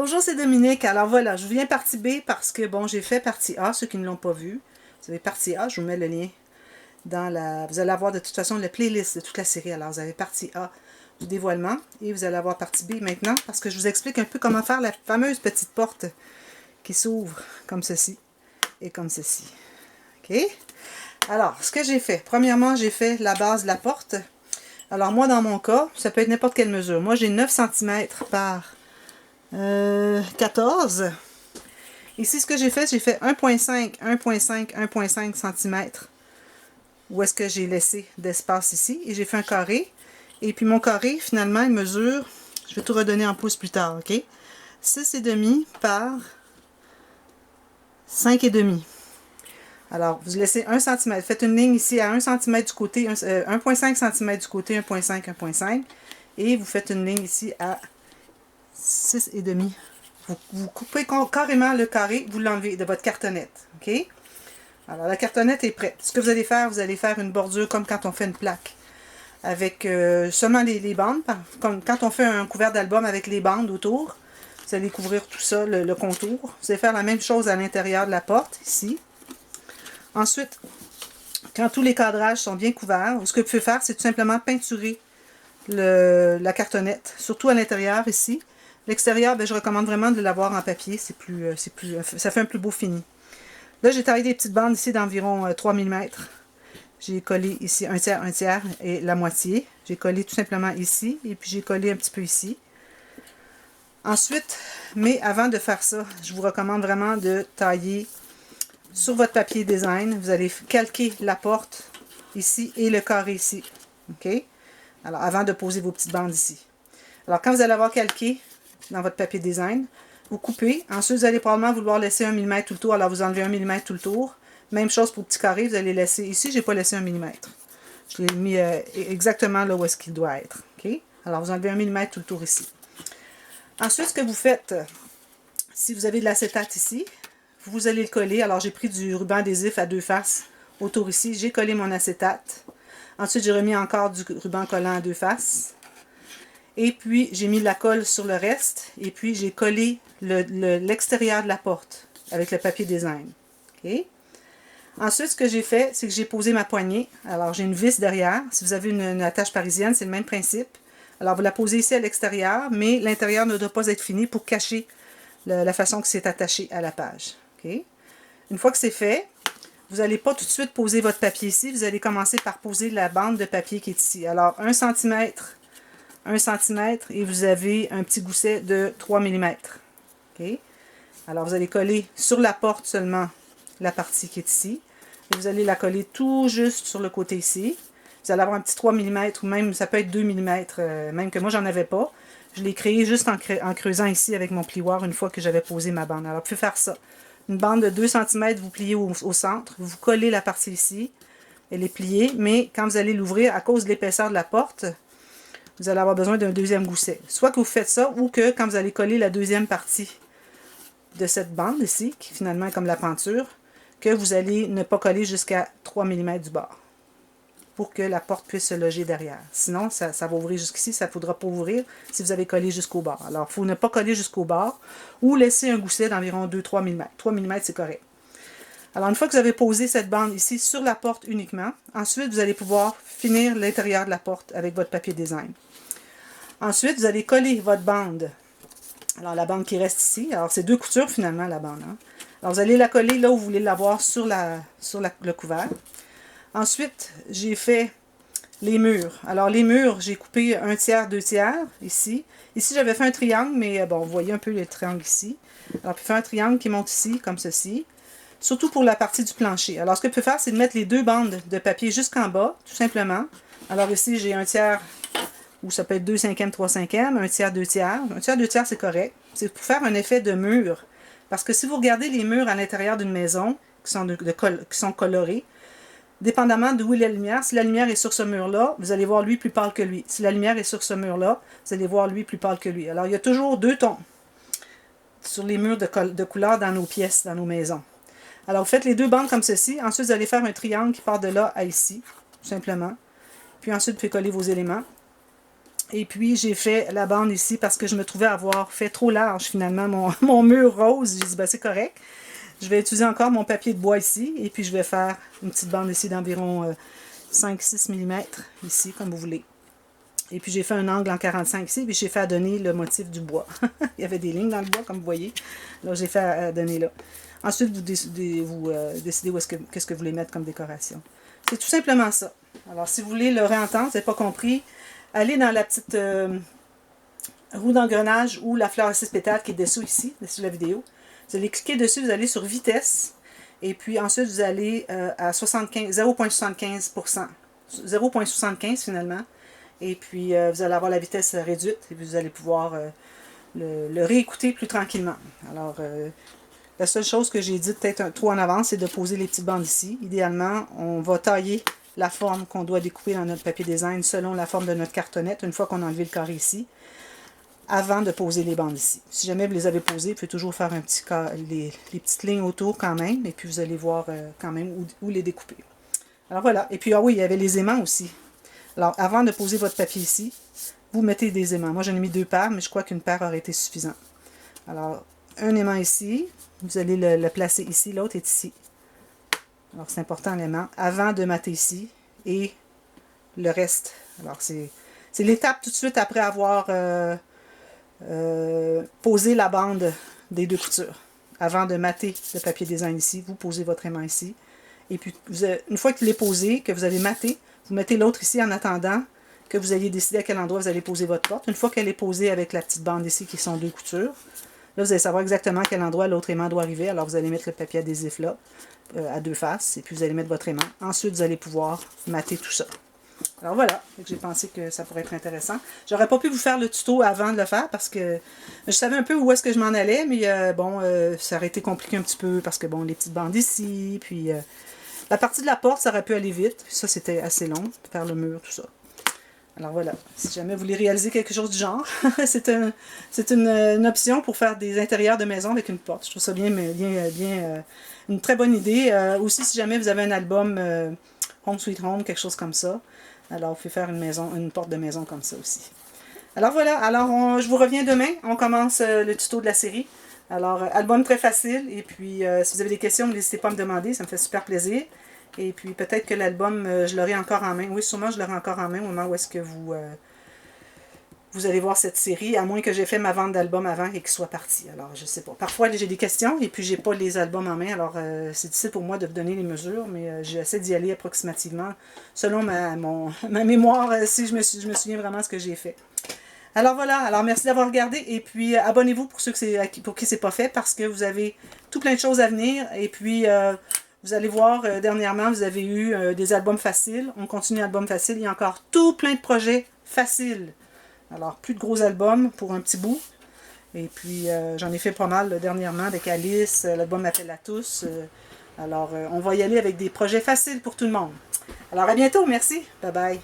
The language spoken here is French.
Bonjour, c'est Dominique. Alors voilà, je viens partie B parce que, bon, j'ai fait partie A, ceux qui ne l'ont pas vu. Vous avez partie A, je vous mets le lien dans la... Vous allez avoir de toute façon la playlist de toute la série. Alors, vous avez partie A du dévoilement et vous allez avoir partie B maintenant parce que je vous explique un peu comment faire la fameuse petite porte qui s'ouvre comme ceci et comme ceci. OK? Alors, ce que j'ai fait, premièrement, j'ai fait la base de la porte. Alors, moi, dans mon cas, ça peut être n'importe quelle mesure. Moi, j'ai 9 cm par 14. Ici, ce que j'ai fait 1.5, 1.5, 1.5 cm. Où est-ce que j'ai laissé d'espace ici. Et j'ai fait un carré. Et puis mon carré, finalement, il mesure, je vais tout redonner en pouces plus tard, OK? 6,5 par 5,5. Alors, vous laissez 1 cm. Faites une ligne ici à 1 cm du côté, 1.5 cm du côté, 1.5, 1.5. Et vous faites une ligne ici à 6,5. Vous coupez carrément le carré, vous l'enlevez de votre cartonnette. OK? Alors, la cartonnette est prête. Ce que vous allez faire une bordure comme quand on fait une plaque. Avec seulement les bandes. Comme quand on fait un couvert d'album avec les bandes autour. Vous allez couvrir tout ça, le contour. Vous allez faire la même chose à l'intérieur de la porte, ici. Ensuite, quand tous les cadrages sont bien couverts, ce que vous pouvez faire, c'est tout simplement peinturer la cartonnette. Surtout à l'intérieur, ici. L'extérieur, je recommande vraiment de l'avoir en papier. Ça fait un plus beau fini. Là, j'ai taillé des petites bandes ici d'environ 3 mm. J'ai collé ici un tiers et la moitié. J'ai collé tout simplement ici et puis j'ai collé un petit peu ici. Ensuite, mais avant de faire ça, je vous recommande vraiment de tailler sur votre papier design. Vous allez calquer la porte ici et le carré ici. OK? Alors, avant de poser vos petites bandes ici. Alors, quand vous allez avoir calqué dans votre papier design, vous coupez. Ensuite, vous allez probablement vouloir laisser 1 mm tout le tour. Alors, vous enlevez 1 mm tout le tour. Même chose pour le petit carré, vous allez laisser... Ici, je n'ai pas laissé 1 mm. Je l'ai mis exactement là où est-ce qu'il doit être. OK? Alors, vous enlevez 1 mm tout le tour ici. Ensuite, ce que vous faites, si vous avez de l'acétate ici, vous allez le coller. Alors, j'ai pris du ruban adhésif à 2 faces autour ici. J'ai collé mon acétate. Ensuite, j'ai remis encore du ruban collant à 2 faces. Et puis, j'ai mis de la colle sur le reste. Et puis, j'ai collé l'extérieur de la porte avec le papier design. OK? Ensuite, ce que j'ai fait, c'est que j'ai posé ma poignée. Alors, j'ai une vis derrière. Si vous avez une attache parisienne, c'est le même principe. Alors, vous la posez ici à l'extérieur, mais l'intérieur ne doit pas être fini pour cacher la façon que c'est attaché à la page. OK? Une fois que c'est fait, vous n'allez pas tout de suite poser votre papier ici. Vous allez commencer par poser la bande de papier qui est ici. Alors, 1 cm, 1 cm, et vous avez un petit gousset de 3 mm. OK? Alors, vous allez coller sur la porte seulement la partie qui est ici. Et vous allez la coller tout juste sur le côté ici. Vous allez avoir un petit 3 mm ou même, ça peut être 2 mm, même que moi, j'en avais pas. Je l'ai créé juste en creusant ici avec mon plioir une fois que j'avais posé ma bande. Alors, vous pouvez faire ça. Une bande de 2 cm, vous pliez au centre. Vous collez la partie ici. Elle est pliée, mais quand vous allez l'ouvrir, à cause de l'épaisseur de la porte, vous allez avoir besoin d'un deuxième gousset. Soit que vous faites ça, ou que quand vous allez coller la deuxième partie de cette bande ici, qui finalement est comme la peinture, que vous allez ne pas coller jusqu'à 3 mm du bord pour que la porte puisse se loger derrière. Sinon, ça va ouvrir jusqu'ici, ça ne faudra pas ouvrir si vous avez collé jusqu'au bord. Alors, il faut ne pas coller jusqu'au bord ou laisser un gousset d'environ 2-3 mm. 3 mm, c'est correct. Alors, une fois que vous avez posé cette bande ici sur la porte uniquement, ensuite, vous allez pouvoir finir l'intérieur de la porte avec votre papier design. Ensuite, vous allez coller votre bande. Alors, la bande qui reste ici, alors c'est 2 coutures finalement, la bande. Hein? Alors, vous allez la coller là où vous voulez l'avoir sur le couvert. Ensuite, j'ai fait les murs. Alors, les murs, j'ai coupé 1 tiers, 2 tiers, ici. Ici, j'avais fait un triangle, mais bon, vous voyez un peu le triangle ici. Alors, puis faire un triangle qui monte ici, comme ceci. Surtout pour la partie du plancher. Alors, ce que je peux faire, c'est de mettre les 2 bandes de papier jusqu'en bas, tout simplement. Alors, ici, j'ai 1 tiers, ou ça peut être 2/5, 3/5, 1 tiers, 2 tiers. 1 tiers, 2 tiers, c'est correct. C'est pour faire un effet de mur. Parce que si vous regardez les murs à l'intérieur d'une maison, qui sont colorés, dépendamment d'où est la lumière, si la lumière est sur ce mur-là, vous allez voir lui plus pâle que lui. Si la lumière est sur ce mur-là, vous allez voir lui plus pâle que lui. Alors, il y a toujours 2 tons sur les murs de couleur dans nos pièces, dans nos maisons. Alors, vous faites les 2 bandes comme ceci. Ensuite, vous allez faire un triangle qui part de là à ici, tout simplement. Puis ensuite, vous pouvez coller vos éléments. Et puis, j'ai fait la bande ici parce que je me trouvais avoir fait trop large, finalement, mon mur rose. J'ai dit, ben, c'est correct. Je vais utiliser encore mon papier de bois ici. Et puis, je vais faire une petite bande ici d'environ 5-6 mm, ici, comme vous voulez. Et puis, j'ai fait un angle en 45 ici. Puis, j'ai fait adonner le motif du bois. Il y avait des lignes dans le bois, comme vous voyez. Là, j'ai fait adonner là. Ensuite, vous décidez où qu'est-ce que vous voulez mettre comme décoration. C'est tout simplement ça. Alors, si vous voulez le réentendre, vous n'avez pas compris, allez dans la petite roue d'engrenage ou la fleur à 6 pétales qui est dessous ici, dessous la vidéo. Vous allez cliquer dessus, vous allez sur vitesse. Et puis ensuite, vous allez à 0,75%. 0,75 finalement. Et puis, vous allez avoir la vitesse réduite. Et puis, vous allez pouvoir le réécouter plus tranquillement. Alors, la seule chose que j'ai dit peut-être trop en avance, c'est de poser les petites bandes ici. Idéalement, on va tailler la forme qu'on doit découper dans notre papier design selon la forme de notre cartonnette, une fois qu'on a enlevé le carré ici, avant de poser les bandes ici. Si jamais vous les avez posées, vous pouvez toujours faire un petit les petites lignes autour quand même, et puis vous allez voir quand même où les découper. Alors voilà. Et puis, ah oui, il y avait les aimants aussi. Alors, avant de poser votre papier ici, vous mettez des aimants. Moi, j'en ai mis 2 paires, mais je crois qu'une paire aurait été suffisante. Alors, un aimant ici, vous allez le placer ici, l'autre est ici. Alors, c'est important l'aimant, avant de mater ici, et le reste. Alors, c'est l'étape tout de suite après avoir posé la bande des 2 coutures. Avant de mater le papier design ici, vous posez votre aimant ici. Et puis, une fois que vous l'avez posé, que vous avez maté, vous mettez l'autre ici en attendant que vous ayez décidé à quel endroit vous allez poser votre porte. Une fois qu'elle est posée avec la petite bande ici, qui sont 2 coutures, là, vous allez savoir exactement à quel endroit l'autre aimant doit arriver. Alors, vous allez mettre le papier adhésif là, à 2 faces, et puis vous allez mettre votre aimant. Ensuite, vous allez pouvoir mater tout ça. Alors voilà, j'ai pensé que ça pourrait être intéressant. J'aurais pas pu vous faire le tuto avant de le faire parce que je savais un peu où est-ce que je m'en allais, mais bon, ça aurait été compliqué un petit peu parce que bon, les petites bandes ici, puis la partie de la porte, ça aurait pu aller vite. Puis ça, c'était assez long, faire le mur, tout ça. Alors voilà, si jamais vous voulez réaliser quelque chose du genre, c'est une option pour faire des intérieurs de maison avec une porte. Je trouve ça une très bonne idée. Aussi, si jamais vous avez un album Home Sweet Home, quelque chose comme ça, alors vous pouvez faire une porte de maison comme ça aussi. Alors voilà, alors je vous reviens demain. On commence le tuto de la série. Alors, album très facile. Et puis, si vous avez des questions, n'hésitez pas à me demander. Ça me fait super plaisir. Et puis, peut-être que l'album, je l'aurai encore en main. Oui, sûrement, je l'aurai encore en main au moment où est-ce que vous allez voir cette série, à moins que j'ai fait ma vente d'album avant et qu'il soit parti. Alors, je sais pas. Parfois, j'ai des questions et puis j'ai pas les albums en main. Alors, c'est difficile pour moi de vous donner les mesures, mais j'essaie d'y aller approximativement selon ma mémoire, si je me souviens vraiment de ce que j'ai fait. Alors voilà, alors merci d'avoir regardé et puis abonnez-vous pour ceux pour qui c'est pas fait parce que vous avez tout plein de choses à venir et puis vous allez voir dernièrement vous avez eu des albums faciles, on continue l'album facile, il y a encore tout plein de projets faciles. Alors plus de gros albums pour un petit bout et puis j'en ai fait pas mal dernièrement avec Alice, l'album Appel à tous. Alors on va y aller avec des projets faciles pour tout le monde. Alors à bientôt, merci, bye bye.